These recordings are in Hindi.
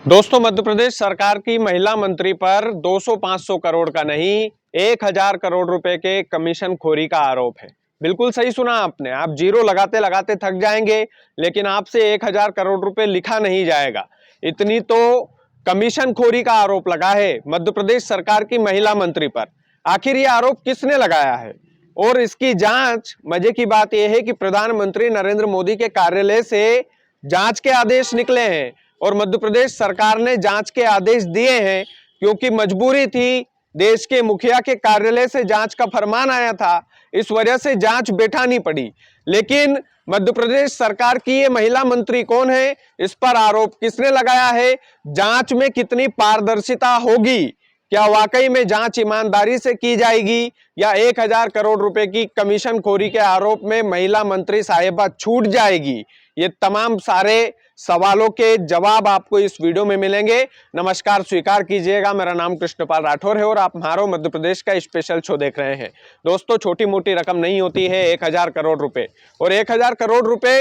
दोस्तों, मध्य प्रदेश सरकार की महिला मंत्री पर 200-500 करोड़ का नहीं 1000 करोड़ रुपए के कमीशन खोरी का आरोप है। बिल्कुल सही सुना आपने। आप जीरो लगाते लगाते थक जाएंगे, लेकिन आपसे 1000 करोड़ रुपए लिखा नहीं जाएगा। इतनी तो कमीशन खोरी का आरोप लगा है मध्य प्रदेश सरकार की महिला मंत्री पर। आखिर ये आरोप किसने लगाया है और इसकी जांच, मजे की बात यह है कि प्रधानमंत्री नरेंद्र मोदी के कार्यालय से जांच के आदेश निकले हैं और मध्य प्रदेश सरकार ने जांच के आदेश दिए हैं क्योंकि मजबूरी थी। देश के मुखिया के कार्यालय से जांच का फरमान आया था, इस वजह से जांच बैठानी पड़ी। लेकिन मध्य प्रदेश सरकार की ये महिला मंत्री कौन है, इस पर आरोप किसने लगाया है, जांच में कितनी पारदर्शिता होगी, क्या वाकई में जांच ईमानदारी से की जाएगी या 1000 करोड़ रुपए की कमीशन खोरी के आरोप में महिला मंत्री साहिबा छूट जाएगी, ये तमाम सारे सवालों के जवाब आपको इस वीडियो में मिलेंगे। नमस्कार, स्वीकार कीजिएगा, मेरा नाम कृष्णपाल राठौर है और आप हमारो मध्य प्रदेश का स्पेशल शो देख रहे हैं। दोस्तों, छोटी मोटी रकम नहीं होती है 1000 करोड़ रुपए, और 1000 करोड़ रुपए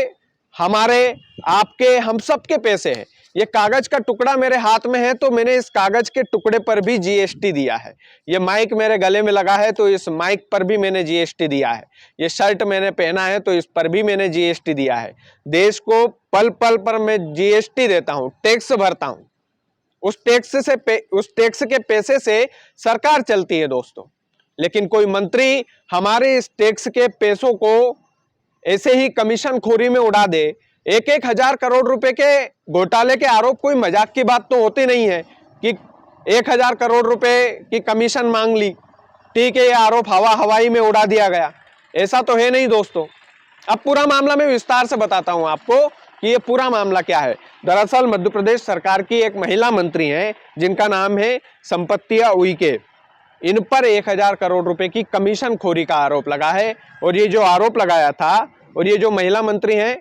हमारे, आपके, हम सब के पैसे हैं। ये कागज का टुकड़ा मेरे हाथ में है तो मैंने इस कागज के टुकड़े पर भी जीएसटी दिया है। ये माइक मेरे गले में लगा है तो इस माइक पर भी मैंने जीएसटी दिया है। ये शर्ट मैंने पहना है तो इस पर भी मैंने जीएसटी दिया है। देश को पल पल पर मैं जीएसटी देता हूं, टैक्स भरता हूं। उस टैक्स के पैसे से सरकार चलती है दोस्तों। लेकिन कोई मंत्री हमारे इस टैक्स के पैसों को ऐसे ही कमीशन खोरी में उड़ा दे। 1,000 करोड़ रुपए के घोटाले के आरोप कोई मजाक की बात तो होती नहीं है कि 1000 करोड़ रुपए की कमीशन मांग ली, ठीक है, ये आरोप हवाई में उड़ा दिया गया, ऐसा तो है नहीं दोस्तों। अब पूरा मामला मैं विस्तार से बताता हूं आपको कि ये पूरा मामला क्या है। दरअसल मध्य प्रदेश सरकार की एक महिला मंत्री हैं जिनका नाम है संपत्तिया उइके। इन पर 1000 करोड़ रुपए की कमीशन खोरी का आरोप लगा है और ये जो आरोप लगाया था, और ये जो महिला मंत्री हैं,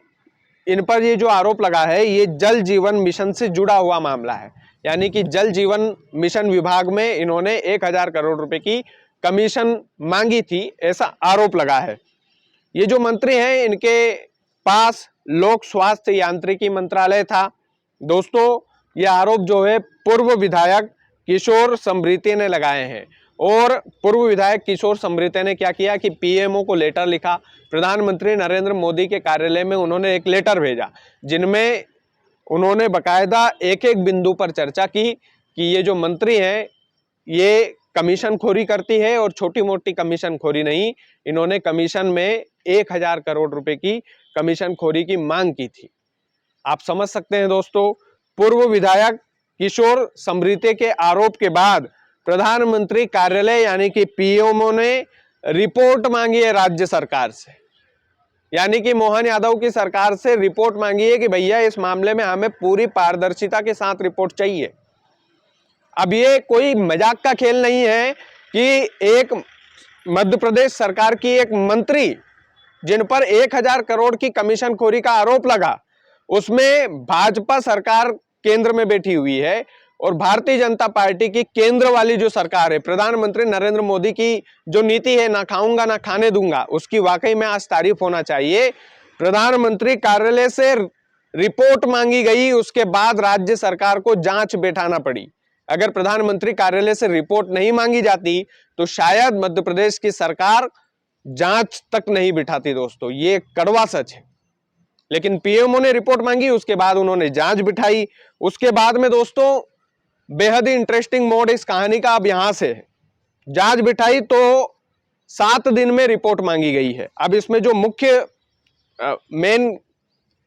इन पर ये जो आरोप लगा है, ये जल जीवन मिशन से जुड़ा हुआ मामला है। यानी कि जल जीवन मिशन विभाग में इन्होंने 1000 करोड़ रुपए की कमीशन मांगी थी, ऐसा आरोप लगा है। ये जो मंत्री हैं, इनके पास लोक स्वास्थ्य यांत्रिकी मंत्रालय था। दोस्तों, ये आरोप जो है पूर्व विधायक किशोर समृति ने लगाए हैं। और पूर्व विधायक किशोर समृति ने क्या किया कि पीएमओ को लेटर लिखा। प्रधानमंत्री नरेंद्र मोदी के कार्यालय में उन्होंने एक लेटर भेजा जिनमें उन्होंने बकायदा एक एक बिंदु पर चर्चा की कि ये जो मंत्री हैं ये कमीशन खोरी करती है, और छोटी मोटी कमीशन खोरी नहीं, इन्होंने कमीशन में 1000 करोड़ रुपए की कमीशन खोरी की मांग की थी। आप समझ सकते हैं दोस्तों, पूर्व विधायक किशोर समृति के आरोप के बाद प्रधानमंत्री कार्यालय यानी कि पीएमओ ने रिपोर्ट मांगी है राज्य सरकार से, यानी कि मोहन यादव की सरकार से रिपोर्ट मांगी है कि भैया इस मामले में हमें पूरी पारदर्शिता के साथ रिपोर्ट चाहिए। अब ये कोई मजाक का खेल नहीं है कि एक मध्य प्रदेश सरकार की एक मंत्री जिन पर 1000 करोड़ की कमीशन खोरी का आरोप लगा, उसमें भाजपा सरकार केंद्र में बैठी हुई है और भारतीय जनता पार्टी की केंद्र वाली जो सरकार है, प्रधानमंत्री नरेंद्र मोदी की जो नीति है, ना खाऊंगा ना खाने दूंगा, उसकी वाकई में आज तारीफ होना चाहिए। प्रधानमंत्री कार्यालय से रिपोर्ट मांगी गई, उसके बाद राज्य सरकार को जांच बैठाना पड़ी। अगर प्रधानमंत्री कार्यालय से रिपोर्ट नहीं मांगी जाती तो शायद मध्य प्रदेश की सरकार जांच तक नहीं बिठाती दोस्तों, ये कड़वा सच है। लेकिन पीएमओ ने रिपोर्ट मांगी, उसके बाद उन्होंने जांच बिठाई। उसके बाद में दोस्तों बेहद ही इंटरेस्टिंग मोड इस कहानी का अब यहां से है। जांच बिठाई तो 7 दिन में रिपोर्ट मांगी गई है। अब इसमें जो मुख्य मेन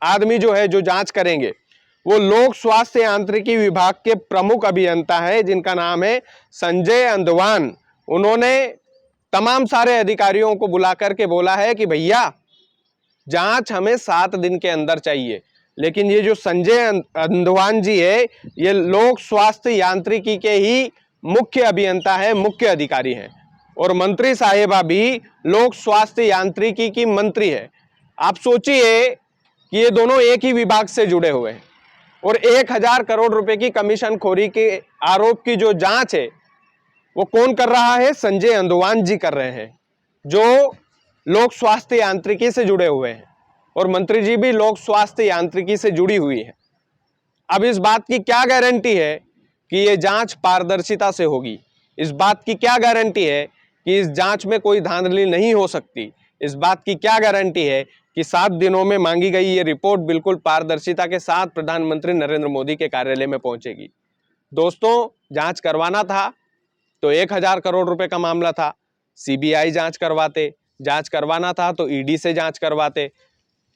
आदमी जो है, जो जांच करेंगे, वो लोक स्वास्थ्य यांत्रिकी विभाग के प्रमुख अभियंता है जिनका नाम है संजय अंदवान। उन्होंने तमाम सारे अधिकारियों को बुला करके बोला है कि भैया जांच हमें 7 दिन के अंदर चाहिए। लेकिन ये जो संजय अंदवान जी है, ये लोक स्वास्थ्य यांत्रिकी के ही मुख्य अभियंता है, मुख्य अधिकारी हैं, और मंत्री साहिबा भी लोक स्वास्थ्य यांत्रिकी की मंत्री है। आप सोचिए कि ये दोनों एक ही विभाग से जुड़े हुए हैं और 1000 करोड़ रुपए की कमीशन खोरी के आरोप की जो जांच है वो कौन कर रहा है, संजय अंदवान जी कर रहे हैं, जो लोक स्वास्थ्य यांत्रिकी से जुड़े हुए हैं, और मंत्री जी भी लोक स्वास्थ्य यांत्रिकी से जुड़ी हुई है। अब इस बात की क्या गारंटी है कि ये जांच पारदर्शिता से होगी? इस बात की क्या गारंटी है कि इस जांच में कोई धांधली नहीं हो सकती? इस बात की क्या गारंटी है कि 7 दिनों में मांगी गई ये रिपोर्ट बिल्कुल पारदर्शिता के साथ प्रधानमंत्री नरेंद्र मोदी के कार्यालय में पहुंचेगी? दोस्तों, जांच करवाना था तो 1000 करोड़ रुपए का मामला था, सीबीआई जांच करवाते। जांच करवाना था तो ईडी से जांच करवाते।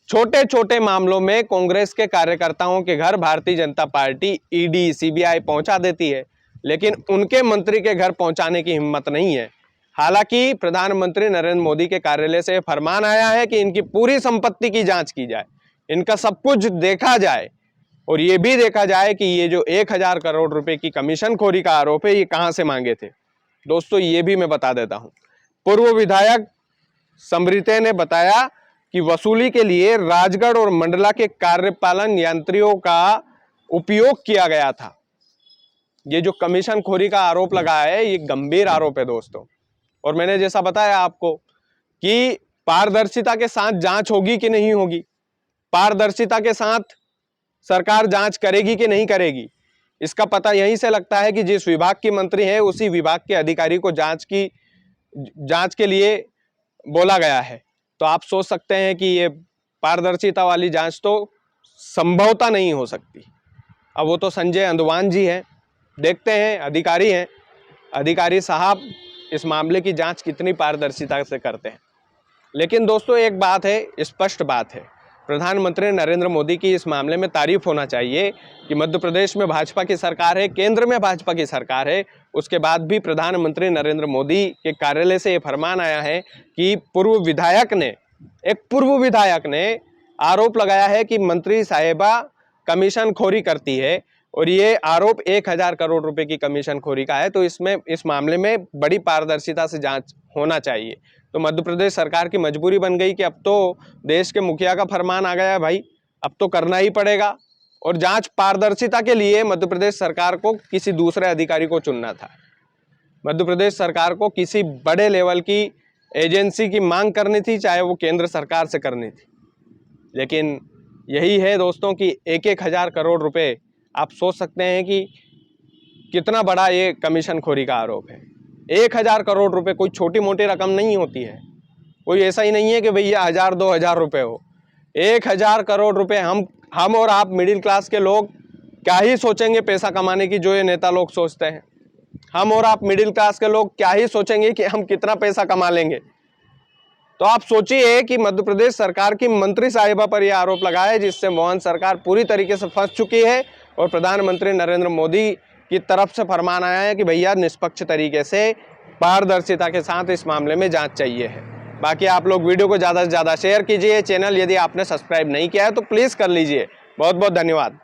छोटे छोटे मामलों में कांग्रेस के कार्यकर्ताओं के घर Bharatiya Janata party ED CBI पहुंचा देती है, लेकिन उनके मंत्री के घर पहुंचाने की हिम्मत नहीं है। हालांकि प्रधानमंत्री नरेंद्र मोदी के कार्यालय से फरमान आया है कि इनकी पूरी संपत्ति की जांच की जाए, इनका सब कुछ देखा जाए और ये भी देखा जाए कि ये जो 1000 करोड़ रुपए की कमीशनखोरी का आरोप है ये कहां से मांगे थे। दोस्तों, ये भी मैं बता देता हूं। पूर्व विधायक समृते ने बताया कि वसूली के लिए राजगढ़ और मंडला के कार्यपालन यंत्रियों का उपयोग किया गया था। ये जो कमीशनखोरी का आरोप लगा है ये गंभीर आरोप है दोस्तों, और मैंने जैसा बताया आपको कि पारदर्शिता के साथ जांच होगी कि नहीं होगी, पारदर्शिता के साथ सरकार जांच करेगी कि नहीं करेगी, इसका पता यहीं से लगता है कि जिस विभाग की मंत्री है उसी विभाग के अधिकारी को जांच के लिए बोला गया है। तो आप सोच सकते हैं कि ये पारदर्शिता वाली जांच तो संभवतः नहीं हो सकती। अब वो तो संजय अंदुवान जी हैं, देखते हैं, अधिकारी हैं, अधिकारी साहब इस मामले की जांच कितनी पारदर्शिता से करते हैं। लेकिन दोस्तों, एक बात है, स्पष्ट बात है, प्रधानमंत्री नरेंद्र मोदी की इस मामले में तारीफ होना चाहिए कि मध्य प्रदेश में भाजपा की सरकार है, केंद्र में भाजपा की सरकार है, उसके बाद भी प्रधानमंत्री नरेंद्र मोदी के कार्यालय से ये फरमान आया है कि एक पूर्व विधायक ने आरोप लगाया है कि मंत्री साहिबा कमीशनखोरी करती है और ये आरोप 1000 करोड़ रुपए की कमीशनखोरी का है। तो इस मामले में बड़ी पारदर्शिता से जांच होना चाहिए। तो मध्य प्रदेश सरकार की मजबूरी बन गई कि अब तो देश के मुखिया का फरमान आ गया है भाई, अब तो करना ही पड़ेगा। और जांच पारदर्शिता के लिए मध्य प्रदेश सरकार को किसी दूसरे अधिकारी को चुनना था। मध्य प्रदेश सरकार को किसी बड़े लेवल की एजेंसी की मांग करनी थी, चाहे वो केंद्र सरकार से करनी थी। लेकिन यही है दोस्तों कि 1000 करोड़ रुपए, आप सोच सकते हैं कि कितना बड़ा ये कमीशनखोरी का आरोप है। 1000 करोड़ रुपए कोई छोटी मोटी रकम नहीं होती है। कोई ऐसा ही नहीं है कि भैया 1000-2000 रुपए हो। 1000 करोड़ रुपए हम और आप मिडिल क्लास के लोग क्या ही सोचेंगे पैसा कमाने की, जो ये नेता लोग सोचते हैं। हम और आप मिडिल क्लास के लोग क्या ही सोचेंगे कि हम कितना पैसा कमा लेंगे। तो आप सोचिए कि मध्य प्रदेश सरकार की मंत्री साहिबा पर यह आरोप लगा है, जिससे मोहन सरकार पूरी तरीके से फंस चुकी है और प्रधानमंत्री नरेंद्र मोदी की तरफ से फरमान आया है कि भैया निष्पक्ष तरीके से पारदर्शिता के साथ इस मामले में जांच चाहिए है। बाकी आप लोग वीडियो को ज़्यादा से ज़्यादा शेयर कीजिए। चैनल यदि आपने सब्सक्राइब नहीं किया है तो प्लीज़ कर लीजिए। बहुत बहुत धन्यवाद।